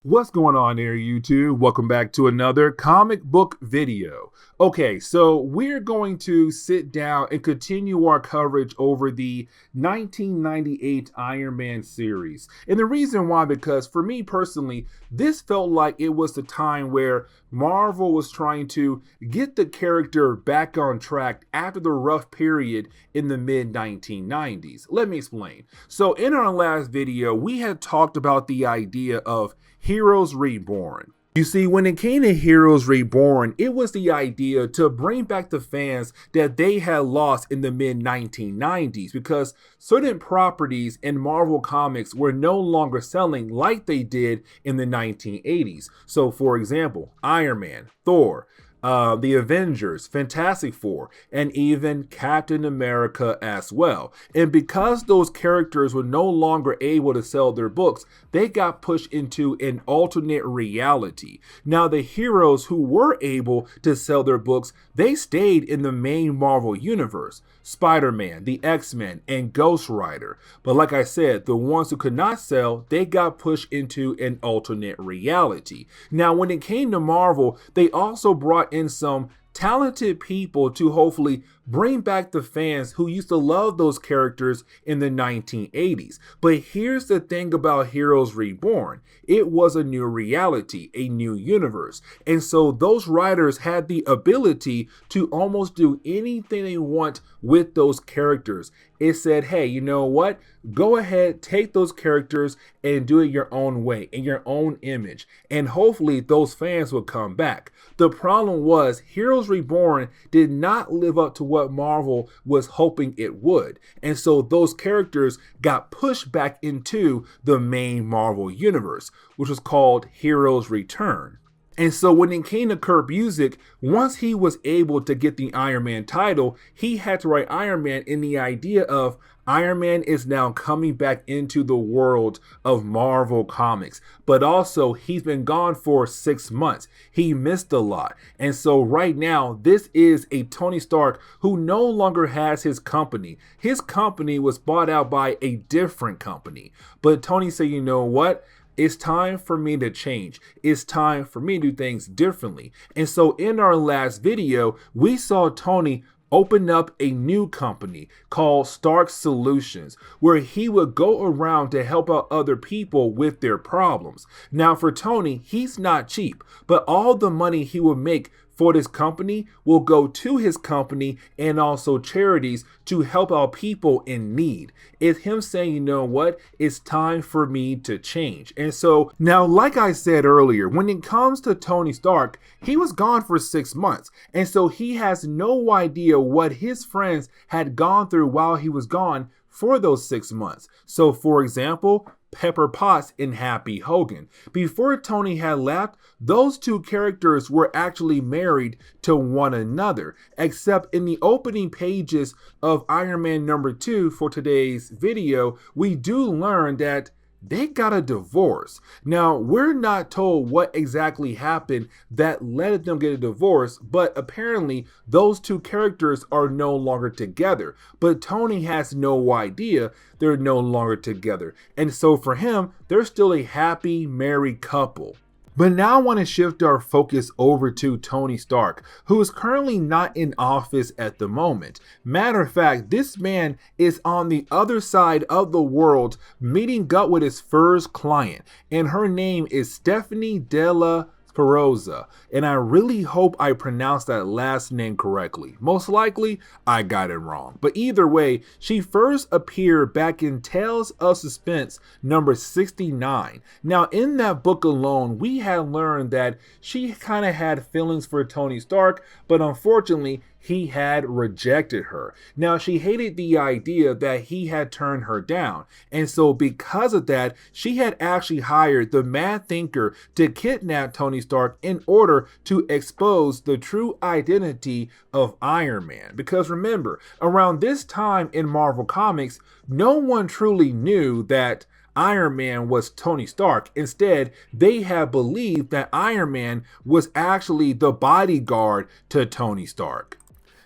What's going on there, YouTube? Welcome back to another comic book video. Okay, so we're going to sit down and continue our coverage over the 1998 Iron Man series. And the reason why, because for me personally, this felt like it was the time where Marvel was trying to get the character back on track after the rough period in the mid-1990s. Let me explain. So in our last video, we had talked about the idea of Heroes Reborn. You see, when it came to Heroes Reborn, it was the idea to bring back the fans that they had lost in the mid-1990s because certain properties in Marvel Comics were no longer selling like they did in the 1980s. So, for example, Iron Man, Thor, the Avengers, Fantastic Four, and even Captain America as well. And because those characters were no longer able to sell their books, they got pushed into an alternate reality. Now, the heroes who were able to sell their books, they stayed in the main Marvel universe. Spider-Man, the X-Men, and Ghost Rider. But like I said, the ones who could not sell, they got pushed into an alternate reality. Now, when it came to Marvel, they also brought in some talented people to hopefully bring back the fans who used to love those characters in the 1980s. But here's the thing about Heroes Reborn. It was a new reality, a new universe. And so those writers had the ability to almost do anything they want with those characters. It said, hey, you know what? Go ahead, take those characters and do it your own way, in your own image. And hopefully those fans will come back. The problem was Heroes Reborn did not live up to what Marvel was hoping it would. And so those characters got pushed back into the main Marvel universe, which was called Heroes Return. And so when it came to Kurt Busiek, once he was able to get the Iron Man title, he had to write Iron Man in the idea of Iron Man is now coming back into the world of Marvel Comics. But also, he's been gone for 6 months. He missed a lot. And so right now, this is a Tony Stark who no longer has his company. His company was bought out by a different company. But Tony said, you know what? It's time for me to change. It's time for me to do things differently. And so in our last video, we saw Tony open up a new company called Stark Solutions, where he would go around to help out other people with their problems. Now for Tony, he's not cheap, but all the money he would make for this company will go to his company and also charities to help out people in need. It's him saying, you know what, it's time for me to change. And so now, like I said earlier, when it comes to Tony Stark, he was gone for 6 months. And so he has no idea what his friends had gone through while he was gone for those 6 months. So for example, Pepper Potts and Happy Hogan. Before Tony had left, those two characters were actually married to one another, except in the opening pages of Iron Man #2 for today's video, we do learn that they got a divorce. Now, we're not told what exactly happened that led them get a divorce, but apparently those two characters are no longer together. But Tony has no idea they're no longer together. And so for him, they're still a happy married couple. But now I want to shift our focus over to Tony Stark, who is currently not in office at the moment. Matter of fact, this man is on the other side of the world meeting up with his first client, and her name is Stephanie Della Perosa, and I really hope I pronounced that last name correctly. Most likely, I got it wrong. But either way, she first appeared back in Tales of Suspense #69. Now, in that book alone, we had learned that she kind of had feelings for Tony Stark, but unfortunately, he had rejected her. Now, she hated the idea that he had turned her down. And so because of that, she had actually hired the Mad Thinker to kidnap Tony Stark in order to expose the true identity of Iron Man. Because remember, around this time in Marvel Comics, no one truly knew that Iron Man was Tony Stark. Instead, they had believed that Iron Man was actually the bodyguard to Tony Stark.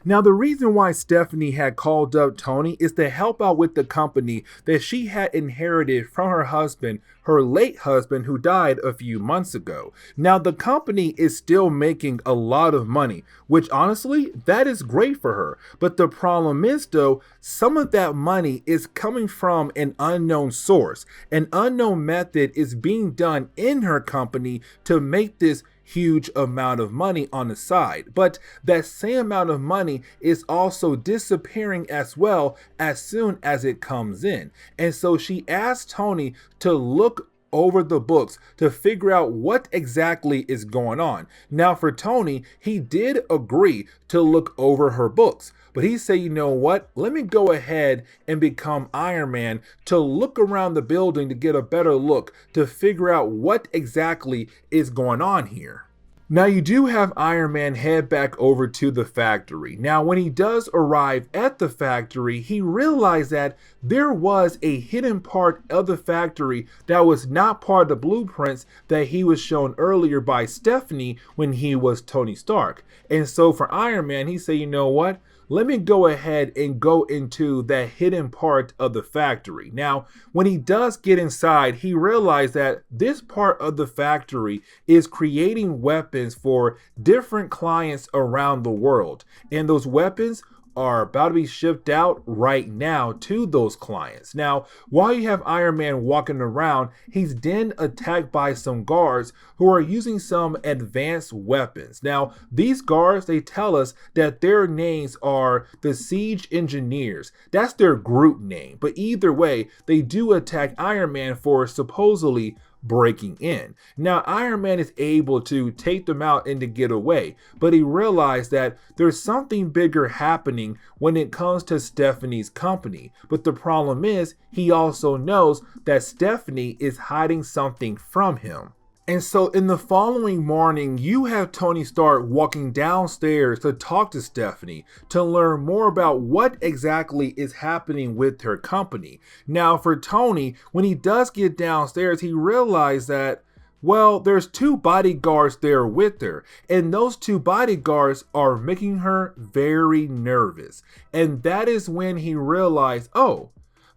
Now, the reason why Stephanie had called up Tony is to help out with the company that she had inherited from her husband, her late husband, who died a few months ago. Now, the company is still making a lot of money, which honestly, that is great for her. But the problem is, though, some of that money is coming from an unknown source. An unknown method is being done in her company to make this huge amount of money on the side, but that same amount of money is also disappearing as well as soon as it comes in. And so she asked Tony to look over the books to figure out what exactly is going on. Now, for Tony, he did agree to look over her books, but he said, you know what, let me go ahead and become Iron Man to look around the building to get a better look to figure out what exactly is going on here. Now, you do have Iron Man head back over to the factory. Now, when he does arrive at the factory, he realized that there was a hidden part of the factory that was not part of the blueprints that he was shown earlier by Stephanie when he was Tony Stark. And so for Iron Man, he said, you know what? Let me go ahead and go into that hidden part of the factory. Now, when he does get inside, he realized that this part of the factory is creating weapons for different clients around the world. And those weapons are about to be shipped out right now to those clients. Now, while you have Iron Man walking around, he's then attacked by some guards who are using some advanced weapons. Now, these guards, they tell us that their names are the Siege Engineers. That's their group name. But either way, they do attack Iron Man for supposedly breaking in. Now, Iron Man is able to take them out and to get away, but he realized that there's something bigger happening when it comes to Stephanie's company. But the problem is, he also knows that Stephanie is hiding something from him. And so in the following morning, you have Tony Stark walking downstairs to talk to Stephanie to learn more about what exactly is happening with her company. Now, for Tony, when he does get downstairs, he realized that, well, there's two bodyguards there with her, and those two bodyguards are making her very nervous. And that is when he realized, oh,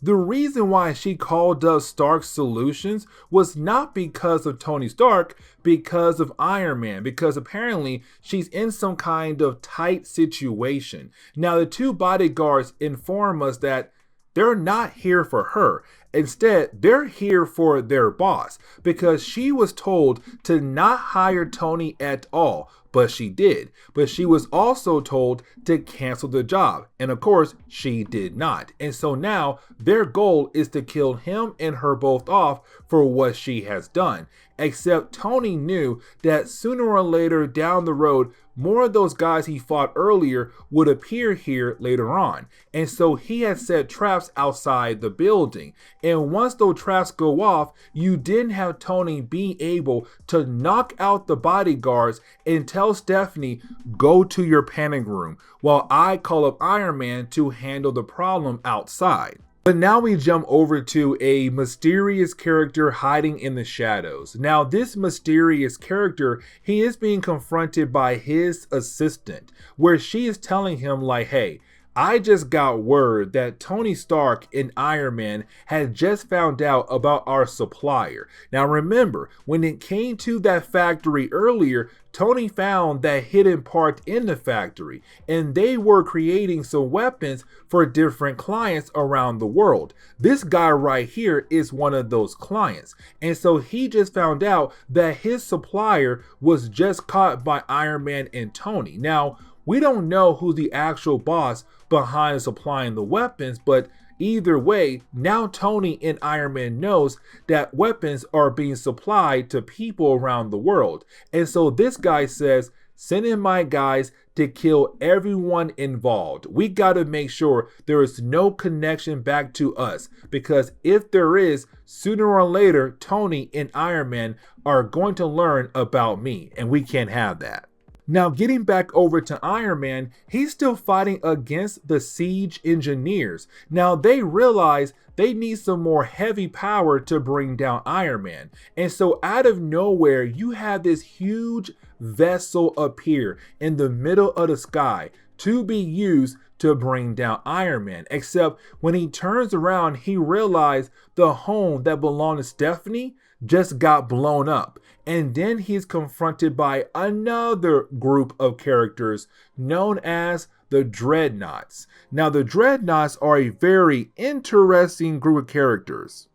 the reason why she called up Stark Solutions was not because of Tony Stark, because of Iron Man, because apparently she's in some kind of tight situation. Now, the two bodyguards inform us that they're not here for her. Instead, they're here for their boss because she was told to not hire Tony at all, but she did. But she was also told to cancel the job. And of course, she did not. And so now their goal is to kill him and her both off for what she has done. Except Tony knew that sooner or later down the road, more of those guys he fought earlier would appear here later on. And so he had set traps outside the building. And once those traps go off, you didn't have Tony being able to knock out the bodyguards and tell Stephanie, go to your panic room, while I call up Iron Man to handle the problem outside. But now we jump over to a mysterious character hiding in the shadows. Now, this mysterious character, he is being confronted by his assistant, where she is telling him like, hey, I just got word that Tony Stark and Iron Man had just found out about our supplier. Now remember, when it came to that factory earlier, Tony found that hidden part in the factory, and they were creating some weapons for different clients around the world. This guy right here is one of those clients. And so he just found out that his supplier was just caught by Iron Man and Tony. Now, we don't know who the actual boss behind supplying the weapons, but either way, now Tony and Iron Man knows that weapons are being supplied to people around the world. And so this guy says, send in my guys to kill everyone involved. We got to make sure there is no connection back to us, because if there is, sooner or later, Tony and Iron Man are going to learn about me, and we can't have that. Now, getting back over to Iron Man, he's still fighting against the Siege Engineers. Now, they realize they need some more heavy power to bring down Iron Man. And so out of nowhere, you have this huge vessel appear in the middle of the sky, to be used to bring down Iron Man. Except when he turns around, he realized the home that belonged to Stephanie just got blown up. And then he's confronted by another group of characters known as the Dreadnoughts. Now, the Dreadnoughts are a very interesting group of characters.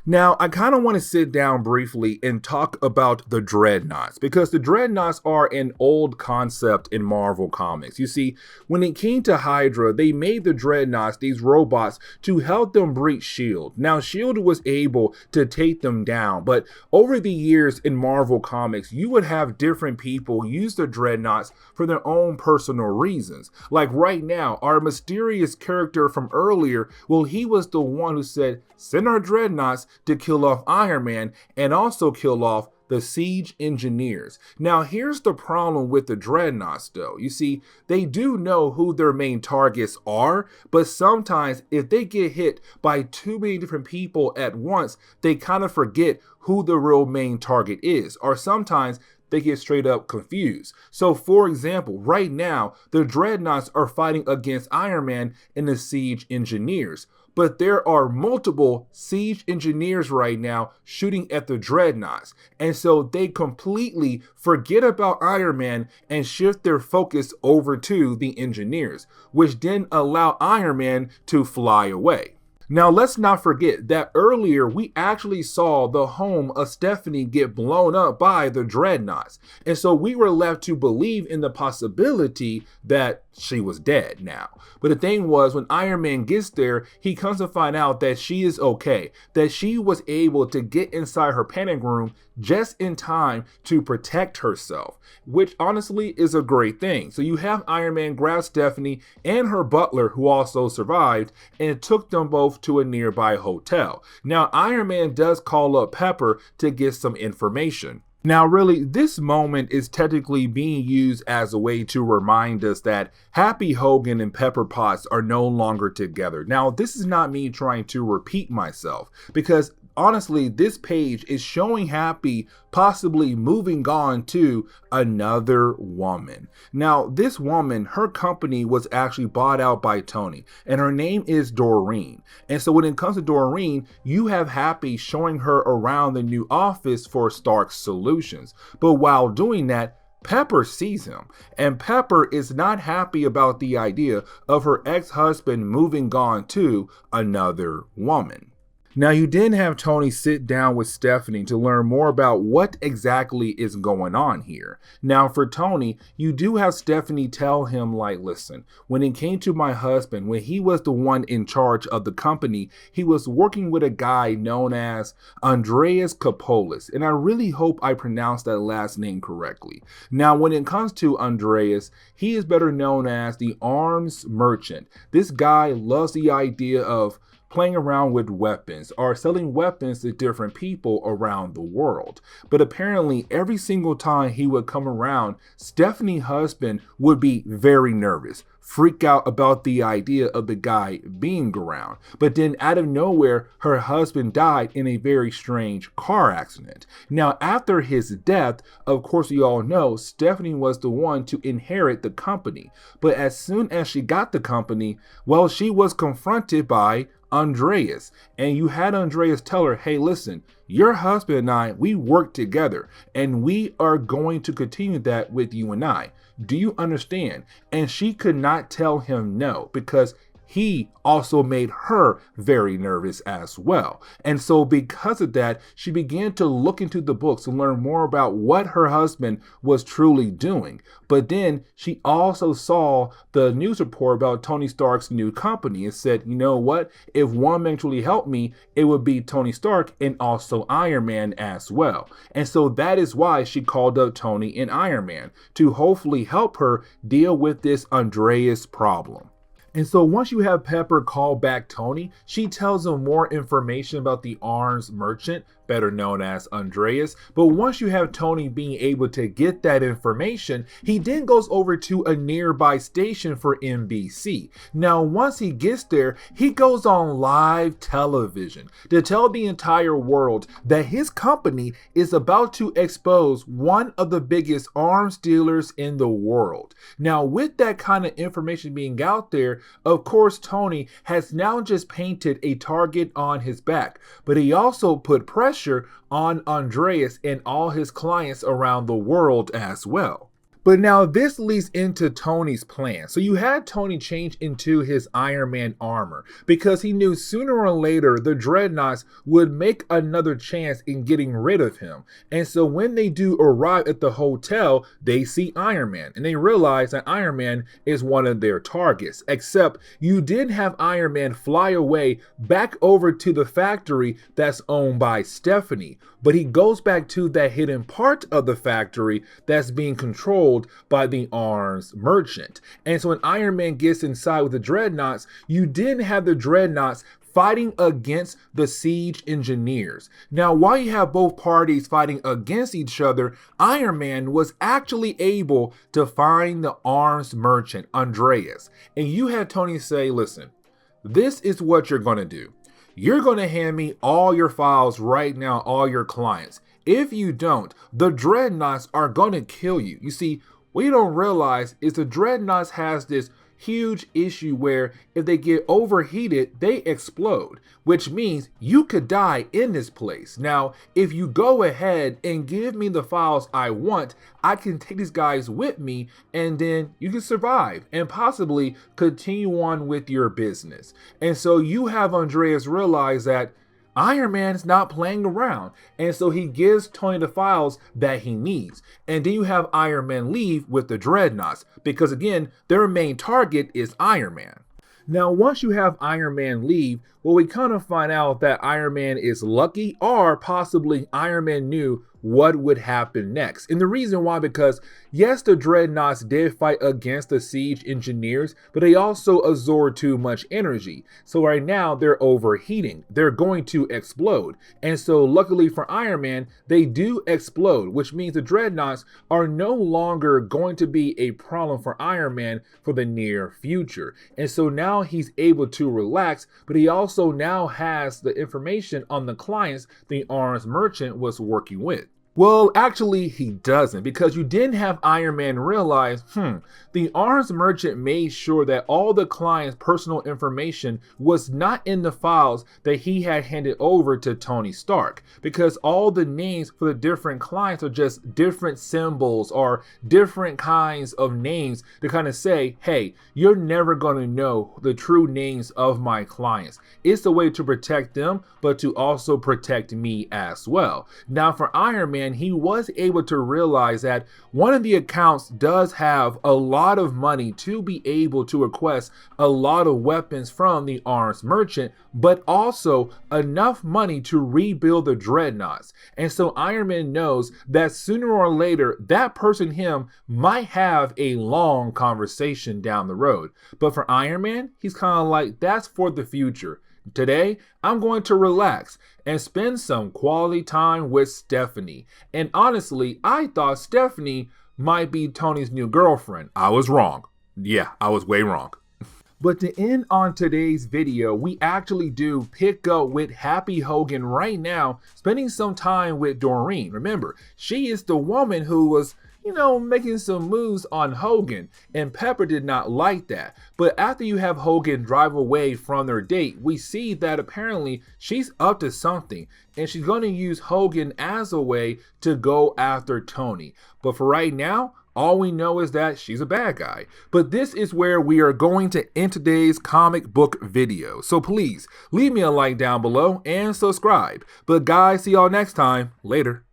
Now, I kind of want to sit down briefly and talk about the Dreadnoughts, because the Dreadnoughts are an old concept in Marvel Comics. You see, when it came to Hydra, they made the Dreadnoughts, these robots, to help them breach S.H.I.E.L.D. Now, S.H.I.E.L.D. was able to take them down, but over the years in Marvel Comics, you would have different people use the Dreadnoughts for their own personal reasons. Like right now, our mysterious character from earlier, well, he was the one who said, send our Dreadnoughts to kill off Iron Man and also kill off the siege engineers. Now, here's the problem with the Dreadnoughts though. You see, they do know who their main targets are, but sometimes if they get hit by too many different people at once, they kind of forget who the real main target is, or sometimes they get straight up confused. So for example, right now, the Dreadnoughts are fighting against Iron Man and the siege engineers. But there are multiple siege engineers right now shooting at the Dreadnoughts. And so they completely forget about Iron Man and shift their focus over to the engineers, which then allow Iron Man to fly away. Now, let's not forget that earlier we actually saw the home of Stephanie get blown up by the Dreadnoughts. And so we were left to believe in the possibility that she was dead now. But the thing was, when Iron Man gets there, he comes to find out that she is okay, that she was able to get inside her panic room just in time to protect herself, which honestly is a great thing. So you have Iron Man grab Stephanie and her butler, who also survived, and it took them both to a nearby hotel. Now, Iron Man does call up Pepper to get some information. Now, really, this moment is technically being used as a way to remind us that Happy Hogan and Pepper Potts are no longer together. Now, this is not me trying to repeat myself, because honestly, this page is showing Happy possibly moving on to another woman. Now, this woman, her company was actually bought out by Tony, and her name is Doreen. And so when it comes to Doreen, you have Happy showing her around the new office for Stark Solutions. But while doing that, Pepper sees him, and Pepper is not happy about the idea of her ex-husband moving on to another woman. Now, you then have Tony sit down with Stephanie to learn more about what exactly is going on here. Now, for Tony, you do have Stephanie tell him, like, listen, when it came to my husband, when he was the one in charge of the company, he was working with a guy known as Andreas Kapolis, and I really hope I pronounced that last name correctly. Now, when it comes to Andreas, he is better known as the arms merchant. This guy loves the idea of playing around with weapons or selling weapons to different people around the world. But apparently every single time he would come around, Stephanie's husband would be very nervous, freak out about the idea of the guy being around. But then out of nowhere, her husband died in a very strange car accident. Now, after his death, of course, we all know Stephanie was the one to inherit the company. But as soon as she got the company, well, she was confronted by Andreas, and you had Andreas tell her, hey, listen, your husband and I, we work together, and we are going to continue that with you and I. Do you understand? And she could not tell him no, because he also made her very nervous as well. And so because of that, she began to look into the books and learn more about what her husband was truly doing. But then she also saw the news report about Tony Stark's new company and said, you know what? If one man truly helped me, it would be Tony Stark and also Iron Man as well. And so that is why she called up Tony and Iron Man to hopefully help her deal with this Andreas problem. And so once you have Pepper call back Tony, she tells him more information about the arms merchant, better known as Andreas. But once you have Tony being able to get that information, he then goes over to a nearby station for NBC. Now, once he gets there, he goes on live television to tell the entire world that his company is about to expose one of the biggest arms dealers in the world. Now, with that kind of information being out there, of course, Tony has now just painted a target on his back, but he also put pressure on Andreas and all his clients around the world as well. But now this leads into Tony's plan. So you had Tony change into his Iron Man armor because he knew sooner or later the Dreadnoughts would make another chance in getting rid of him. And so when they do arrive at the hotel, they see Iron Man and they realize that Iron Man is one of their targets. Except you did have Iron Man fly away back over to the factory that's owned by Stephanie. But he goes back to that hidden part of the factory that's being controlled by the arms merchant. And so when Iron Man gets inside with the Dreadnoughts, you didn't have the Dreadnoughts fighting against the siege engineers. Now, while you have both parties fighting against each other, Iron Man was actually able to find the arms merchant, Andreas. And you had Tony say, listen, this is what you're going to do. You're going to hand me all your files right now, all your clients. If you don't, the Dreadnoughts are going to kill you. You see, what you don't realize is the Dreadnoughts has this huge issue where if they get overheated, they explode, which means you could die in this place. Now, if you go ahead and give me the files I want, I can take these guys with me and then you can survive and possibly continue on with your business. And so you have Andreas realize that Iron Man's not playing around, and so he gives Tony the files that he needs. And then you have Iron Man leave with the Dreadnoughts, because again, their main target is Iron Man. Now, once you have Iron Man leave, well, we kind of find out that Iron Man is lucky, or possibly Iron Man knew what would happen next. And the reason why, because yes, the Dreadnoughts did fight against the siege engineers, but they also absorbed too much energy. So right now they're overheating. They're going to explode. And so luckily for Iron Man, they do explode, which means the Dreadnoughts are no longer going to be a problem for Iron Man for the near future. And so now he's able to relax, but he also now has the information on the clients the arms merchant was working with. Well, actually, he doesn't, because you didn't have Iron Man realize, the arms merchant made sure that all the client's personal information was not in the files that he had handed over to Tony Stark, because all the names for the different clients are just different symbols or different kinds of names to kind of say, hey, you're never going to know the true names of my clients. It's a way to protect them, but to also protect me as well. Now, for Iron Man, he was able to realize that one of the accounts does have a lot of money to be able to request a lot of weapons from the arms merchant, but also enough money to rebuild the Dreadnoughts. And so Iron Man knows that sooner or later, that person, him, might have a long conversation down the road. But for Iron Man, he's kind of like, that's for the future. Today, I'm going to relax and spend some quality time with Stephanie. And honestly, I thought Stephanie might be Tony's new girlfriend. I was wrong. Yeah, I was way wrong. But to end on today's video, we actually do pick up with Happy Hogan right now, spending some time with Doreen. Remember, she is the woman who was making some moves on Hogan, and Pepper did not like that. But after you have Hogan drive away from their date, we see that apparently she's up to something, and she's going to use Hogan as a way to go after Tony. But for right now, all we know is that she's a bad guy. But this is where we are going to end today's comic book video. So please leave me a like down below and subscribe. But guys, see y'all next time. Later.